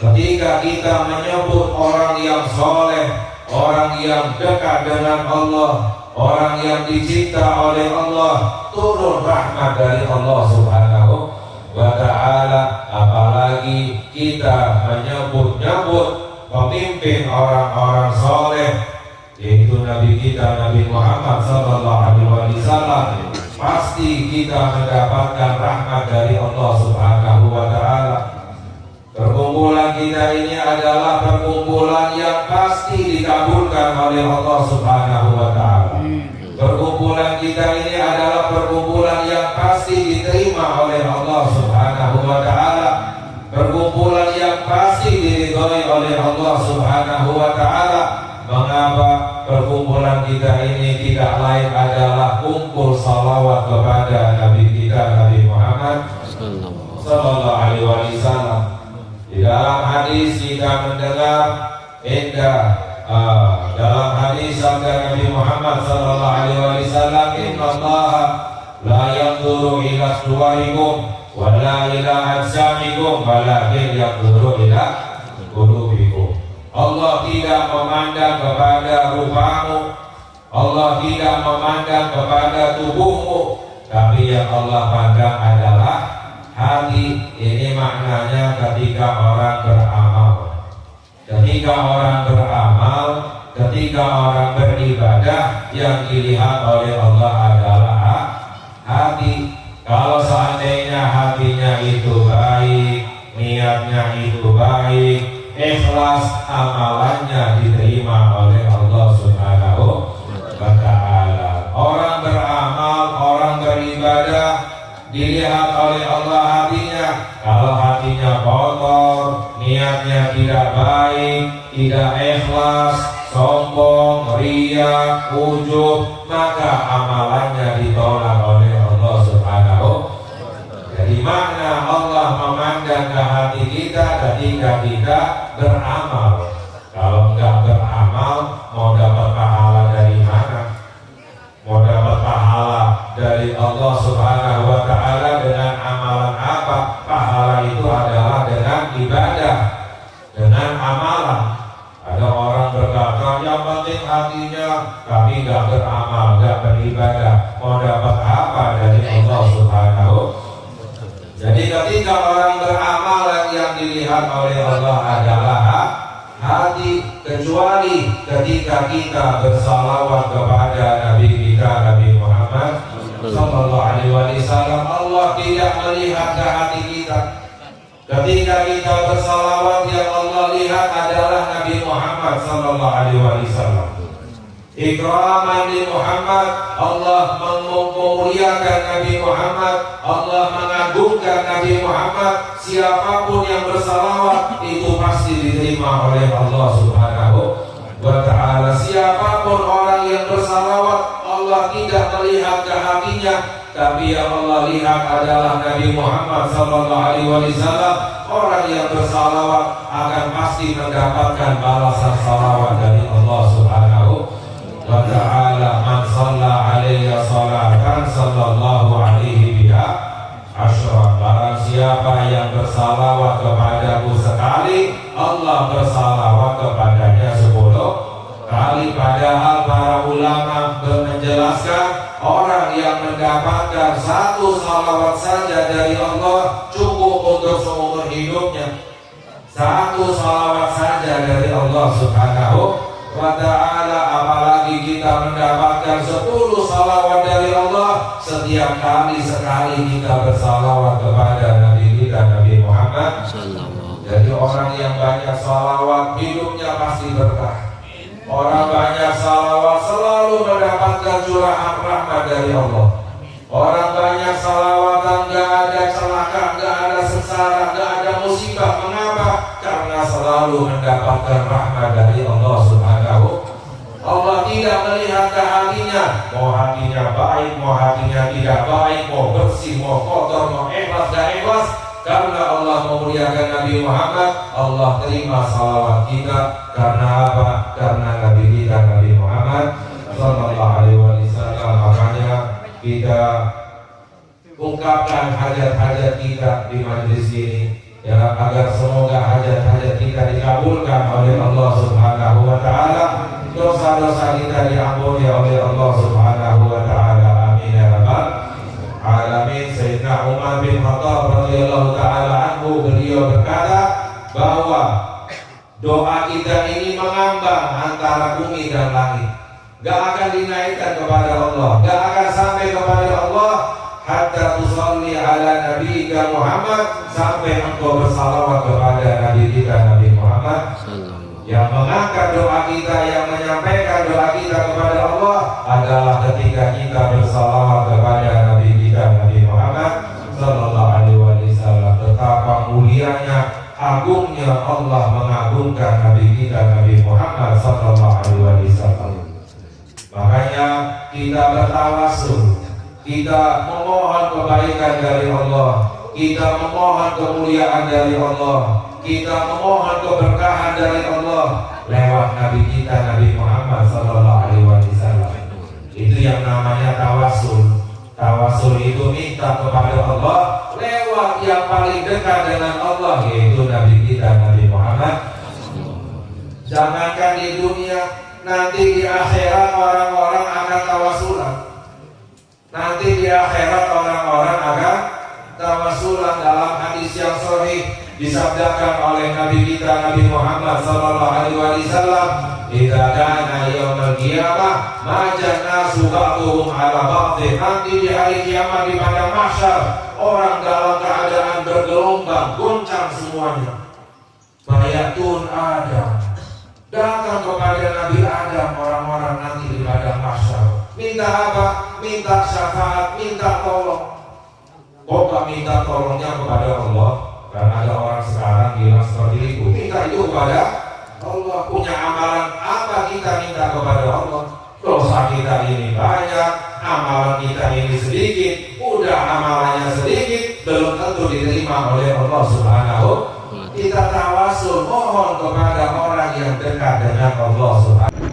Ketika kita menyebut orang yang soleh, orang yang dekat dengan Allah, orang yang dicipta oleh Allah, turun rahmat dari Allah Subhanahu wa ta'ala. Apalagi kita menyebut-nyebut pemimpin orang-orang soleh, yaitu Nabi kita Nabi Muhammad SAW, pasti kita mendapatkan rahmat dari Allah Subhanahu wa ta'ala. Perkumpulan kita ini adalah perkumpulan yang pasti dikabulkan oleh Allah Subhanahu wa ta'ala. Perkumpulan kita ini adalah perkumpulan yang pasti diterima oleh Allah Subhanahu wa ta'ala. Perkumpulan yang pasti diridhoi oleh Allah Subhanahu wa ta'ala. Mengapa perkumpulan kita ini tidak lain adalah kumpul salawat kepada Nabi kita Nabi Muhammad sallallahu alaihi wasallam. Di dalam hadis kita mendengar dalam hadis sabda Nabi Muhammad sallallahu alaihi wasallam, innallaha la yanzuru ila suwarikum wa la ila ajsamikum walakin yanzuru ila qulubikum. Allah tidak memandang kepada rupamu, Allah tidak memandang kepada tubuhmu, tapi yang Allah pandang adalah hati. Ini maknanya ketika orang beramal. Ketika orang beramal, ketika orang beribadah, yang dilihat oleh Allah adalah hati. Kalau seandainya hatinya itu baik, niatnya itu baik, ikhlas, amalannya diterima oleh Allah Subhanahu wa ta'ala. Orang beramal, orang beribadah, dilihat oleh Allah hatinya. Kalau hatinya kotor, niatnya tidak baik, tidak ikhlas, sombong, riya, ujub, maka amalannya ditolak oleh Allah Subhanahu. Jadi makna Allah memandang ke hati kita ketika kita beramal. Kalau enggak beramal, mau dapat pahala dari mana? Mau dapat pahala dari Allah Subhanahu wa ta'ala dengan amalan apa? Pahala itu adalah dengan ibadah, dengan amalan. Ada orang berkata yang penting hatinya, tapi enggak beramal, enggak beribadah. Mau dapat apa dari Allah Subhanahu? Jadi ketika orang beramal, yang dilihat oleh Allah adalah hati, kecuali ketika kita bersalawat kepada Nabi kita Nabi Muhammad sallallahu alaihi wasallam, Allah tidak melihat ke hati kita. Ketika kita bersalawat, yang Allah lihat adalah Nabi Muhammad sallallahu alaihi wasallam. Ikraman li Muhammad, Allah memuliakan Nabi Muhammad, Allah mengagungkan Nabi Muhammad. Siapapun yang bersalawat itu pasti diterima oleh Allah Subhanahu wa ta'ala. Siapapun orang yang bersalawat, Allah tidak melihat ke hatinya, tapi yang Allah lihat adalah Nabi Muhammad sallallahu alaihi wasallam. Orang yang bersalawat akan pasti mendapatkan balasan salawat dari Allah Subhanahu wa ta'ala. Man shalla alaiya salatan sallallahu alaihi biha asyra. Barang siapa yang bersalawat kepadaku sekali, Allah bersalawat kepadanya 10 kali. Padahal para ulama menjelaskan, orang yang mendapatkan 1 salawat saja dari Allah cukup untuk seumur hidupnya. 1 salawat saja dari Allah Subhanahu wa ta'ala. Apalagi kita mendapatkan 10 salawat dari Allah setiap kali sekali kita bersalawat kepada Nabi kita Nabi Muhammad. Jadi orang yang banyak salawat hidupnya pasti berkah. Orang banyak salawat selalu mendapatkan curahan rahmat dari Allah. Orang banyak salawatan gak ada celaka, gak ada sengsara, gak ada musibah. Mengapa? Karena selalu mendapatkan rahmat dari Allah Subhanahu. Allah tidak melihat ke hatinya, mau hatinya baik, mau hatinya tidak baik, mau bersih, mau kotor, mau ikhlas, gak ikhlas. Karena Allah memuliakan Nabi Muhammad, Allah terima salawat kita. Karena apa? Karena Nabi kita Nabi Muhammad sallallahu alaihi wasallam. Makanya kita ungkapkan hajat-hajat kita di majelis ini. ya agar semoga hajat-hajat kita dikabulkan oleh Allah Subhanahu wa taala, dosa-dosa kita diampuni oleh Allah Subhanahu wa taala. Amin ya rabbal alamin. Sayyidina Umar bin Khattab radhiyallahu taala anhu, beliau berkata bahwa doa kita ini mengambang antara bumi dan langit, gak akan dinaikkan kepada Allah, gak akan sampai kepada Allah hatta tusalli ala nabiyika Muhammad, sampai engkau bersalawat kepada Nabi kita Nabi Muhammad. Yang mengangkat doa kita, yang menyampaikan doa kita kepada Allah adalah ketika kita bersalawat kepada Nabi kita Nabi Muhammad sallallahu alaihi wasallam. Betapa mulianya, agungnya Allah mengagungkan Nabi kita Nabi Muhammad sallallahu alaihi wasallam. Makanya kita bertawasul, kita memohon kebaikan dari Allah, kita memohon kemuliaan dari Allah, kita memohon keberkahan dari Allah lewat Nabi kita Nabi Muhammad sallallahu alaihi wasallam. Itu yang namanya tawasul. Tawasul itu minta kepada Allah lewat yang paling dekat dengan Allah, yaitu Nabi kita Nabi Muhammad. Jangankan di dunia, nanti di akhirat orang-orang akan tawasulan. Nanti di akhirat orang-orang akan tawasulan. Dalam hadis yang sahih disabdakan oleh Nabi kita Nabi Muhammad sallallahu alaihi wasallam, "Idza kana yaumul qiyamah majana suqatuhum ala ba'dhi." Nanti di hari kiamat di padang mahsyar, orang dalam keadaan bergelombang, goncang semuanya. Bayatun Adam, datang kepada Nabi Adam orang-orang nanti di padang mahsyar. Minta apa? Minta syafaat, minta tolong. Kok gak minta tolongnya kepada Allah? Karena ada orang sekarang bilang seperti itu. Minta itu kepada Allah. Punya amalan apa kita minta kepada Allah? Dosa kita ini banyak, amalan kita ini sedikit. Udah amalannya sedikit, belum tentu diterima oleh Allah Subhanahu. Kita tawasul, mohon kepada orang yang dekat dengan Allah Subhanahu.